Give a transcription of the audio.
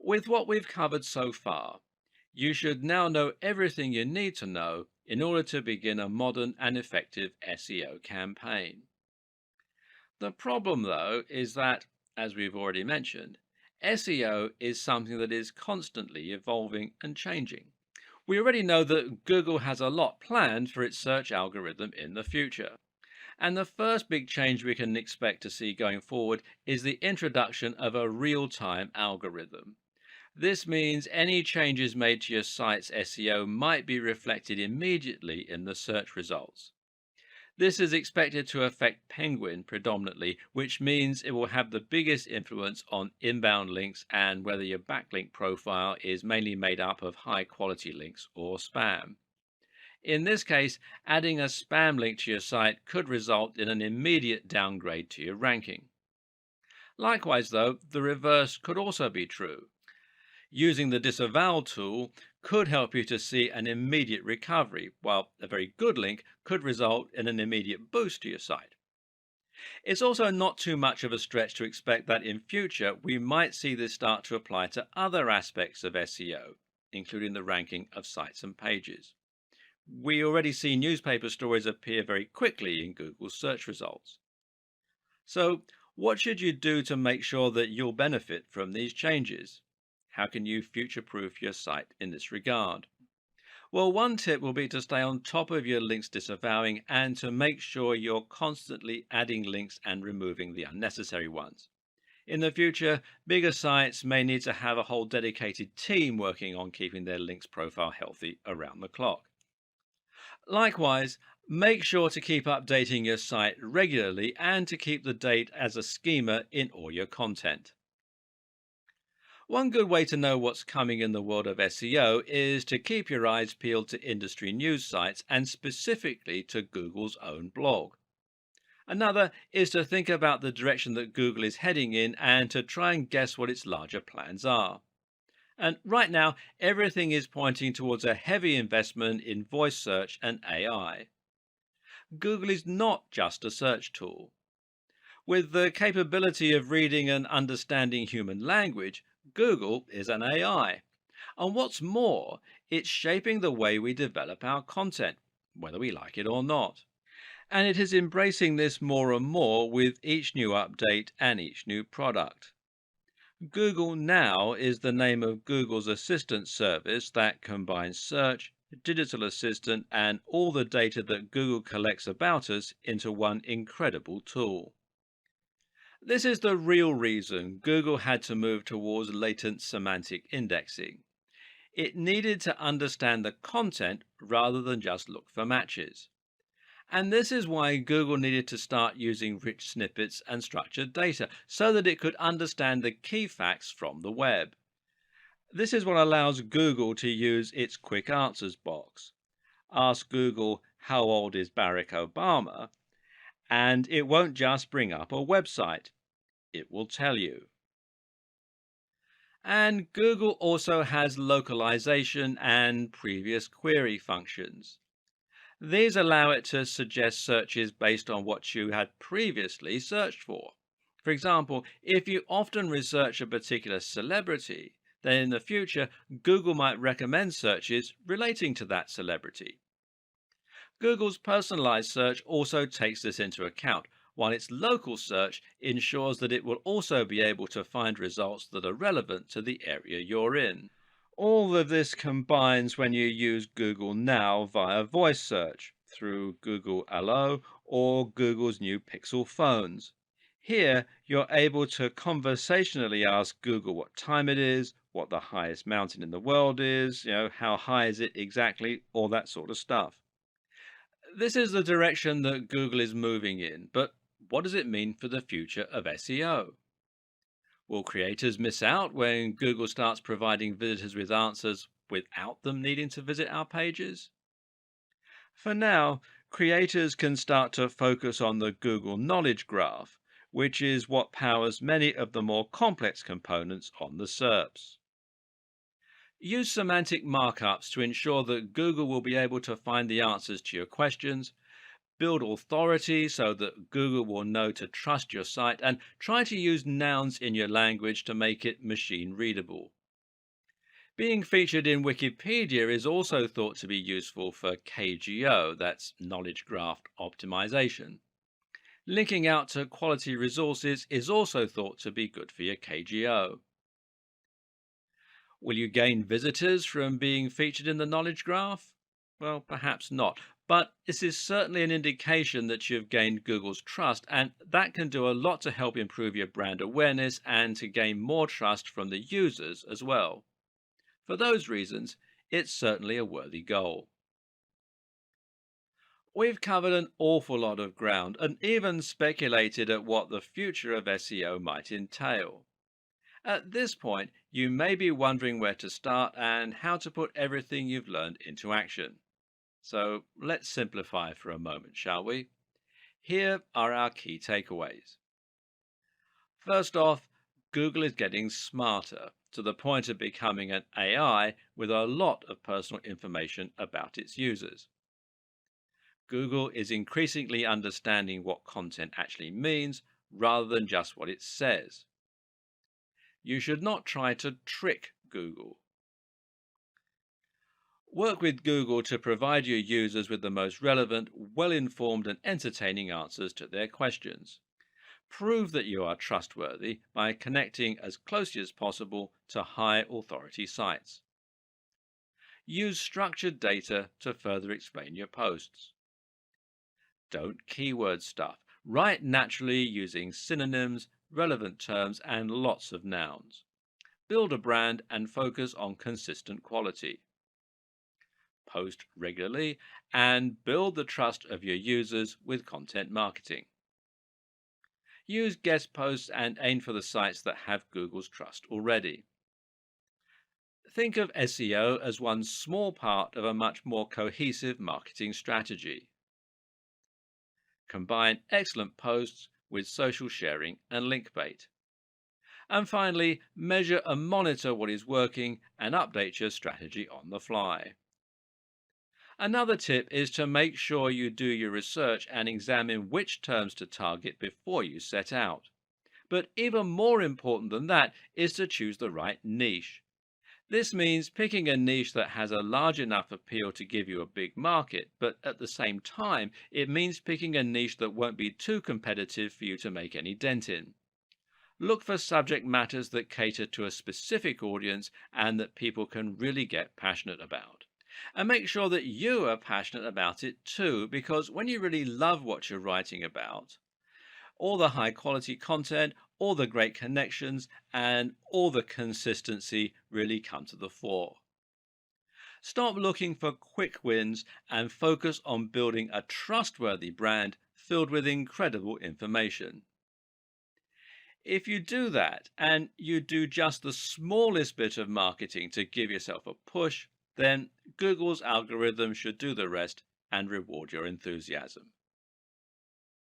With what we've covered so far, you should now know everything you need to know in order to begin a modern and effective SEO campaign. The problem, though, is that, as we've already mentioned, SEO is something that is constantly evolving and changing. We already know that Google has a lot planned for its search algorithm in the future. And the first big change we can expect to see going forward is the introduction of a real time algorithm. This means any changes made to your site's SEO might be reflected immediately in the search results. This is expected to affect Penguin predominantly, which means it will have the biggest influence on inbound links and whether your backlink profile is mainly made up of high quality links or spam. In this case, adding a spam link to your site could result in an immediate downgrade to your ranking. Likewise, though, the reverse could also be true. Using the disavow tool could help you to see an immediate recovery, while a very good link could result in an immediate boost to your site. It's also not too much of a stretch to expect that in future we might see this start to apply to other aspects of SEO, including the ranking of sites and pages. We already see newspaper stories appear very quickly in Google's search results. So, what should you do to make sure that you'll benefit from these changes? How can you future proof your site in this regard? Well, one tip will be to stay on top of your links disavowing and to make sure you're constantly adding links and removing the unnecessary ones. In the future, bigger sites may need to have a whole dedicated team working on keeping their links profile healthy around the clock. Likewise, make sure to keep updating your site regularly and to keep the date as a schema in all your content. One good way to know what's coming in the world of SEO is to keep your eyes peeled to industry news sites and specifically to Google's own blog. Another is to think about the direction that Google is heading in and to try and guess what its larger plans are. And right now, everything is pointing towards a heavy investment in voice search and AI. Google is not just a search tool. With the capability of reading and understanding human language, Google is an AI. And what's more, it's shaping the way we develop our content, whether we like it or not. And it is embracing this more and more with each new update and each new product. Google Now is the name of Google's assistant service that combines search, digital assistant, and all the data that Google collects about us into one incredible tool. This is the real reason Google had to move towards latent semantic indexing. It needed to understand the content rather than just look for matches. And this is why Google needed to start using rich snippets and structured data so that it could understand the key facts from the web. This is what allows Google to use its quick answers box. Ask Google, how old is Barack Obama? And it won't just bring up a website, it will tell you. And Google also has localization and previous query functions. These allow it to suggest searches based on what you had previously searched for. For example, if you often research a particular celebrity, then in the future, Google might recommend searches relating to that celebrity. Google's personalized search also takes this into account, while its local search ensures that it will also be able to find results that are relevant to the area you're in. All of this combines when you use Google Now via voice search through Google Allo or Google's new Pixel phones. Here, you're able to conversationally ask Google what time it is, what the highest mountain in the world is, how high is it exactly, all that sort of stuff. This is the direction that Google is moving in, but what does it mean for the future of SEO? Will creators miss out when Google starts providing visitors with answers without them needing to visit our pages? For now, creators can start to focus on the Google Knowledge Graph, which is what powers many of the more complex components on the SERPs. Use semantic markups to ensure that Google will be able to find the answers to your questions. Build authority so that Google will know to trust your site, and try to use nouns in your language to make it machine readable. Being featured in Wikipedia is also thought to be useful for KGO, that's knowledge graph optimization. Linking out to quality resources is also thought to be good for your KGO. Will you gain visitors from being featured in the knowledge graph? Well, perhaps not, but this is certainly an indication that you've gained Google's trust, and that can do a lot to help improve your brand awareness and to gain more trust from the users as well. For those reasons, it's certainly a worthy goal. We've covered an awful lot of ground and even speculated at what the future of SEO might entail. At this point, you may be wondering where to start and how to put everything you've learned into action. So let's simplify for a moment, shall we? Here are our key takeaways. First off, Google is getting smarter to the point of becoming an AI with a lot of personal information about its users. Google is increasingly understanding what content actually means rather than just what it says. You should not try to trick Google. Work with Google to provide your users with the most relevant, well-informed and entertaining answers to their questions. Prove that you are trustworthy by connecting as closely as possible to high authority sites. Use structured data to further explain your posts. Don't keyword stuff. Write naturally using synonyms, relevant terms, and lots of nouns. Build a brand and focus on consistent quality. Post regularly and build the trust of your users with content marketing. Use guest posts and aim for the sites that have Google's trust already. Think of SEO as one small part of a much more cohesive marketing strategy. Combine excellent posts with social sharing and link bait. And finally, measure and monitor what is working and update your strategy on the fly. Another tip is to make sure you do your research and examine which terms to target before you set out. But even more important than that is to choose the right niche. This means picking a niche that has a large enough appeal to give you a big market, but at the same time, it means picking a niche that won't be too competitive for you to make any dent in. Look for subject matters that cater to a specific audience and that people can really get passionate about. And make sure that you are passionate about it too, because when you really love what you're writing about, all the high quality content, all the great connections, and all the consistency really come to the fore. Stop looking for quick wins and focus on building a trustworthy brand filled with incredible information. If you do that and you do just the smallest bit of marketing to give yourself a push, then Google's algorithm should do the rest and reward your enthusiasm.